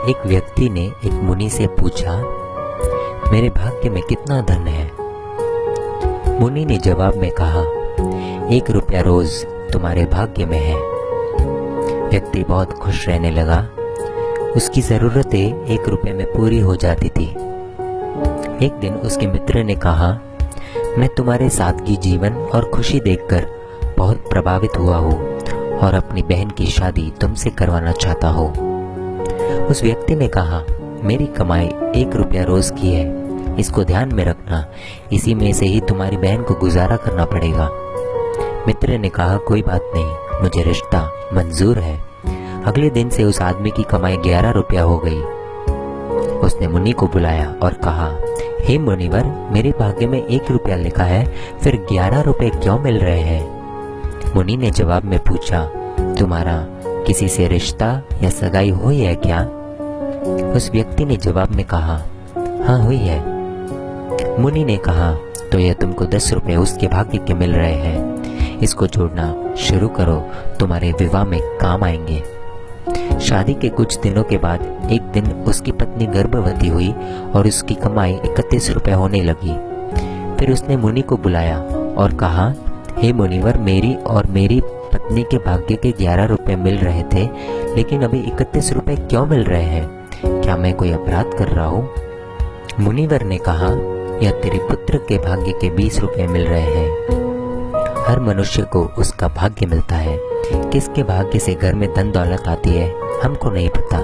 एक व्यक्ति ने एक मुनि से पूछा, मेरे भाग्य में कितना धन है? मुनि ने जवाब में कहा, 1 रुपया रोज तुम्हारे भाग्य में है। व्यक्ति बहुत खुश रहने लगा। उसकी जरूरतें 1 रुपये में पूरी हो जाती थी। एक दिन उसके मित्र ने कहा, मैं तुम्हारे सादगी जीवन और खुशी देखकर बहुत प्रभावित हुआ हूँ और अपनी बहन की शादी तुमसे करवाना चाहता हूँ। उस व्यक्ति ने कहा, मेरी कमाई 1 रुपया रोज की है, इसको ध्यान में रखना, इसी में से ही तुम्हारी बहन को गुजारा करना पड़ेगा। मित्र ने कहा, कोई बात नहीं, मुझे रिश्ता मंजूर है। अगले दिन से उस आदमी की कमाई 11 रुपया हो गई। उसने मुनि को बुलाया और कहा, हे मुनिवर, मेरे भाग्य में 1 रुपया लिखा है, फिर 11 रुपए क्यों मिल रहे हैं? मुनि ने जवाब में पूछा, तुम्हारा किसी से रिश्ता या सगाई हुई है क्या? उस व्यक्ति ने जवाब में कहा, हाँ हुई है। मुनि ने कहा, तो यह तुमको 10 रुपए उसके भाग्य के मिल रहे हैं, इसको जोड़ना शुरू करो, तुम्हारे विवाह में काम आएंगे। शादी के कुछ दिनों के बाद एक दिन उसकी पत्नी गर्भवती हुई और उसकी कमाई 31 रुपए होने लगी। फिर उसने मुनि को बुलाया और कहा, हे मुनिवर, मेरी और मेरी पत्नी के भाग्य के 11 रुपए मिल रहे थे, लेकिन अभी 31 रुपए क्यों मिल रहे हैं? क्या मैं कोई अपराध कर रहा हूँ? मुनिवर ने कहा, यह तेरे पुत्र के भाग्य के 20 रुपए मिल रहे हैं। हर मनुष्य को उसका भाग्य मिलता है। किसके भाग्य से घर में धन दौलत आती है हमको नहीं पता,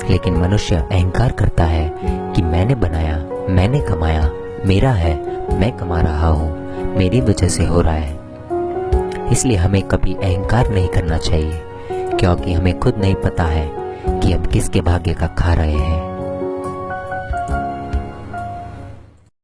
लेकिन मनुष्य अहंकार करता है कि मैंने बनाया, मैंने कमाया, मेरा है, मैं कमा रहा हूँ, मेरी वजह से हो रहा है। इसलिए हमें कभी अहंकार नहीं करना चाहिए, क्योंकि हमें खुद नहीं पता है कि हम किसके भाग्य का खा रहे हैं।